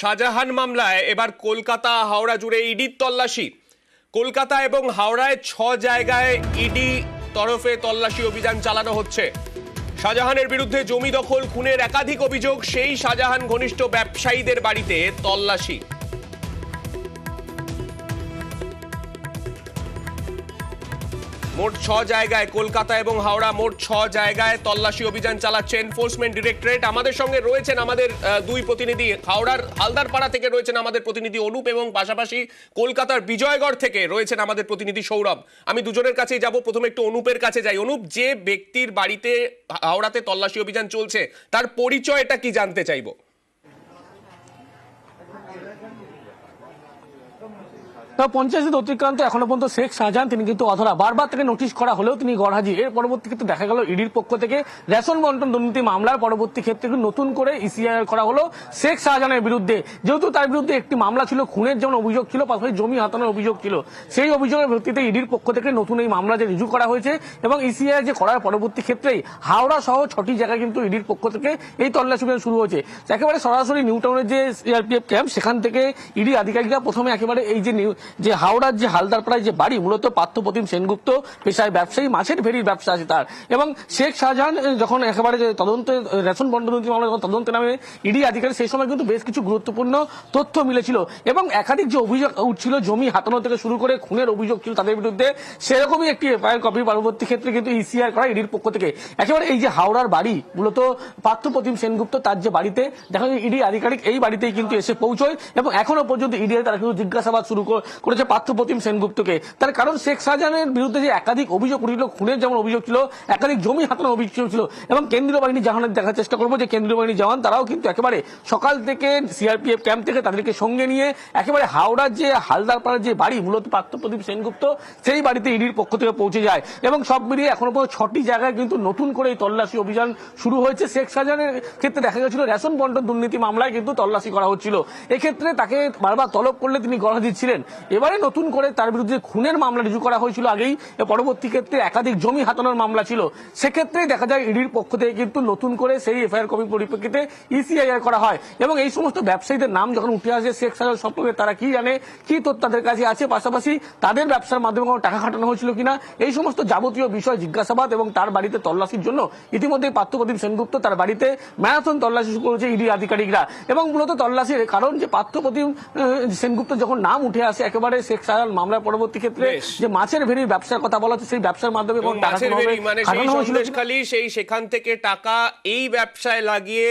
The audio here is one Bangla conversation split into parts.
শাহজাহান মামলায় এবার কলকাতা হাওড়া জুড়ে ইডির তল্লাশি। কলকাতা এবং হাওড়ায় 6 জায়গায় ইডি তরফে তল্লাশি অভিযান চালানো হচ্ছে। শাহজাহানের বিরুদ্ধে জমি দখল, খুনের একাধিক অভিযোগ, সেই শাহজাহান ঘনিষ্ঠ ব্যবসায়ীদের বাড়িতে তল্লাশি। মোট 6 জায়গায়, কলকাতা এবং হাওড়া মোট 6 জায়গায় তল্লাশি অভিযান চালাচ্ছে এনফোর্সমেন্ট ডিরেক্টরেট। আমাদের সঙ্গে রয়েছেন আমাদের দুই প্রতিনিধি। হাওড়ার হালদারপাড়া থেকে রয়েছেন আমাদের প্রতিনিধি অনুপ এবং পাশাপাশি কলকাতার বিজয়গড় থেকে রয়েছেন আমাদের প্রতিনিধি সৌরভ। আমি দুজনের কাছেই যাব। প্রথমে একটু অনুপের কাছে যাই। অনুপ, যে ব্যক্তির বাড়িতে হাওড়াতে তল্লাশি অভিযান চলছে তার পরিচয়টা কি জানতে চাইবো। পঞ্চায়েত অতিক্রান্ত এখনো পর্যন্ত শেখ শাহজাহান তিনি কিন্তু অধরা। বারবার তাকে নোটিশ করা হলেও তিনি গড়হাজি। এর পরবর্তী ক্ষেত্রে দেখা গেল ইডির পক্ষ থেকে রেশন বন্টন দুর্নীতি মামলার পরবর্তী ক্ষেত্রে নতুন করে ইসিআইআর করা হলো শেখ শাহজাহানের বিরুদ্ধে। যেহেতু তার বিরুদ্ধে একটি মামলা ছিল, খুনের যেমন অভিযোগ ছিল, পাশাপাশি জমি হাতানোর অভিযোগ ছিল, সেই অভিযোগের ভিত্তিতে ইডির পক্ষ থেকে নতুন এই মামলা যে রিজু করা হয়েছে এবং ইসিআইআর যে করার পরবর্তী ক্ষেত্রেই হাওড়া সহ 6টি জায়গায় কিন্তু ইডির পক্ষ থেকে এই তল্লাশি অভিযান শুরু হয়েছে। একেবারে সরাসরি নিউ টাউনের যে সিআরপিএফ ক্যাম্প, সেখান থেকে ইডি আধিকারিকরা প্রথমে একেবারে এই যে হাওড়ার যে হালদারপাড়ায় যে বাড়ি, মূলত পার্থপ্রতিম সেনগুপ্ত পেশায় ব্যবসায়ী, মাছের ভেড়ির ব্যবসা আছে তার, এবং শেখ শাহজাহান যখন একেবারে তদন্তে রেশন বন্টন মামলা যখন তদন্তে নামে ইডি আধিকারিক, সেই সময় কিন্তু বেশ কিছু গুরুত্বপূর্ণ তথ্য মিলেছিল এবং একাধিক যে অভিযোগ উঠছিল, জমি হাতানো থেকে শুরু করে খুনের অভিযোগ ছিল তাদের বিরুদ্ধে, সেরকমই একটি এফআইআর কপি পরবর্তী ক্ষেত্রে কিন্তু ইসিআর করা ইডির পক্ষ থেকে। একেবারে এই যে হাওড়ার বাড়ি, মূলত পার্থপ্রতিম সেনগুপ্ত তার যে বাড়িতে, দেখা যায় ইডি আধিকারিক এই বাড়িতেই কিন্তু এসে পৌঁছয় এবং এখনো পর্যন্ত ইডি তারা কিন্তু জিজ্ঞাসাবাদ শুরু করেছে পার্থপ্রতিম সেনগুপ্তকে। তার কারণ শেখ শাহজাহানের বিরুদ্ধে যে একাধিক অভিযোগ উঠল, খুনের যেমন অভিযোগ ছিল, একাধিক জমি হাতানোর অভিযোগ ছিল এবং কেন্দ্রীয় বাহিনী জওয়ানের দেখার চেষ্টা করবো যে কেন্দ্রীয় বাহিনী জওয়ান তারাও কিন্তু একেবারে সকাল থেকে সিআরপিএফ ক্যাম্প থেকে তাদেরকে সঙ্গে নিয়ে একেবারে হাওড়ার যে হালদারপাড়ার যে বাড়ি, মূলত পার্থপ্রতিম সেনগুপ্ত, সেই বাড়িতে ইডির পক্ষ থেকে পৌঁছে যায় এবং সব মিলিয়ে এখনো পর্যন্ত 6টি জায়গায় কিন্তু নতুন করে এই তল্লাশি অভিযান শুরু হয়েছে। শেখ শাহজাহানের ক্ষেত্রে দেখা গেছিল রেশন বন্টন দুর্নীতি মামলায় কিন্তু তল্লাশি করা হচ্ছিল। এক্ষেত্রে তাকে বারবার তলব করলে তিনি গড়হাজির ছিলেন। এবারে নতুন করে তার বিরুদ্ধে খুনের মামলা রিজু করা হয়েছিল আগেই, পরবর্তী ক্ষেত্রে একাধিক জমি হাতানোর মামলা ছিল। সেক্ষেত্রে দেখা যায় ইডির পক্ষ থেকে কিন্তু নতুন করে সেই এফআইআর কপি পরিপ্রেক্ষিতে ইসিআইআর করা হয় এবং এই সমস্ত ব্যবসায়ীদের নাম যখন উঠে আসে, শেখ শাহজাহান সম্পর্কে তারা কি জানে, কি তথ্য তাদের কাছে আছে, পাশাপাশি তাদের ব্যবসার মাধ্যমে কোনো টাকা খাটানো হয়েছিল কিনা, এই সমস্ত যাবতীয় বিষয় জিজ্ঞাসাবাদ এবং তার বাড়িতে তল্লাশির জন্য ইতিমধ্যে পার্থপ্রতিম সেনগুপ্ত তার বাড়িতে ম্যারাথন তল্লাশি শুরু করেছে ইডি আধিকারিকরা। এবং মূলত তল্লাশির কারণ যে পার্থপ্রতিম সেনগুপ্ত যখন নাম উঠে আসে একেবারে শেখ শাহজাহান মামলার পরবর্তী ক্ষেত্রে যে মাছের ভেড়ির ব্যবসার কথা বলা হচ্ছে, সেই ব্যবসার মাধ্যমে সেখান থেকে টাকা এই ব্যবসায় লাগিয়ে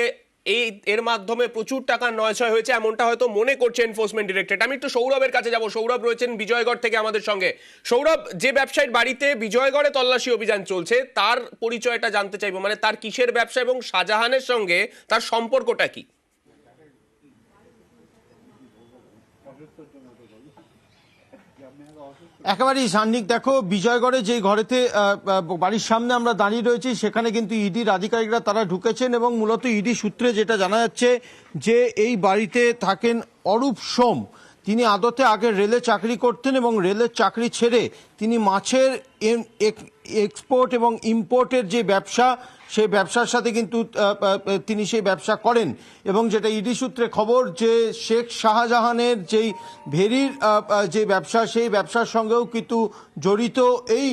এর মাধ্যমে প্রচুর টাকা নয়ছয় হয়েছে, এমনটা হয়তো মনে করছে এনফোর্সমেন্ট ডিরেক্টরেট। আমি একটু সৌরভের কাছে যাব। সৌরভ রয়েছেন বিজয়গড় থেকে আমাদের সঙ্গে। সৌরভ, যে ব্যবসায়ীর বাড়িতে বিজয়গড়ে তল্লাশি অভিযান চলছে তার পরিচয়টা জানতে চাইবো, মানে তার কিসের ব্যবসা এবং শাহজাহানের সঙ্গে তার সম্পর্কটা কি? একেবারেই সান্নিক, দেখো বিজয়গড়ে যে ঘরেতে বাড়ির সামনে আমরা দাঁড়িয়ে রয়েছি, সেখানে কিন্তু ইডির আধিকারিকরা তারা ঢুকেছেন এবং মূলত ইডি সূত্রে যেটা জানা যাচ্ছে যে এই বাড়িতে থাকেন অরূপ সোম। তিনি আদতে আগে রেলে চাকরি করতেন এবং রেলের চাকরি ছেড়ে তিনি মাছের এক্সপোর্ট এবং ইম্পোর্টের যে ব্যবসা, সেই ব্যবসার সাথে কিন্তু তিনি সেই ব্যবসা করেন এবং যেটা ইডি সূত্রে খবর যে শেখ শাহজাহানের যেই ভেরির যে ব্যবসা, সেই ব্যবসার সঙ্গেও কিন্তু জড়িত এই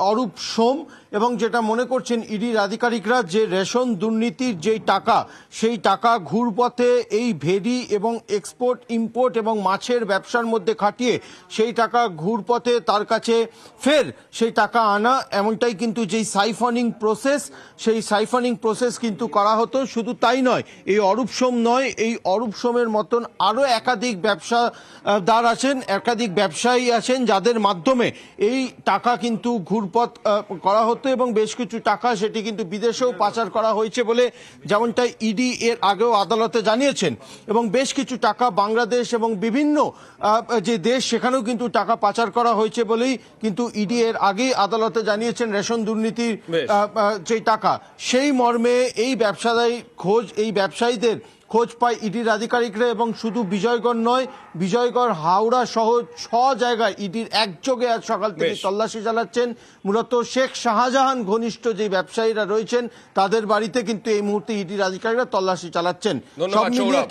অরূপ সোম। এবং যেটা মনে করছেন ইডির আধিকারিকরা যে রেশন দুর্নীতির যেই টাকা, সেই টাকা ঘুরপথে এই ভেরি এবং এক্সপোর্ট ইম্পোর্ট এবং মাছের ব্যবসার মধ্যে খাটিয়ে সেই টাকা ঘুরপথে তার কাছে ফের সেই টাকা আনা, এমনটাই কিন্তু যেই সাইফনিং প্রসেস, সেই সাইফনিং প্রসেস কিন্তু করা হতো। শুধু তাই নয়, এই অরূপ সোম নয়, এই অরূপ সোমের মতন আরও একাধিক ব্যবসাদার আছেন, একাধিক ব্যবসায়ী আছেন যাদের মাধ্যমে এই টাকা কিন্তু ঘুরপথ করা হতো এবং বেশ কিছু টাকা সেটি কিন্তু বিদেশেও পাচার করা হয়েছে বলে যেমনটা ইডি এর আগেও আদালতে জানিয়েছেন এবং বেশ কিছু টাকা বাংলাদেশ এবং বিভিন্ন যে দেশ, সেখানেও কিন্তু টাকা পাচার করা হয়েছে বলেই কিন্তু ইডি এর আগেই আদালতে জানিয়েছেন রেশন দুর্নীতির যে টাকা। সেই মর্মে এই ব্যবসায়ীদের খোঁজ পায় ইডির আধিকারিকরা এবং শুধু বিজয়গড় নয়, বিজয়গড়, হাওড়া সহ 6 জায়গায় ইডির একযোগে আজ সকাল থেকে তল্লাশি চালাচ্ছেন। মূলত শেখ শাহজাহান ঘনিষ্ঠ যে ব্যবসায়ীরা রয়েছেন তাদের বাড়িতে কিন্তু এই মুহূর্তে ইডির আধিকারিকরা তল্লাশি চালাচ্ছেন। সব মিলিয়ে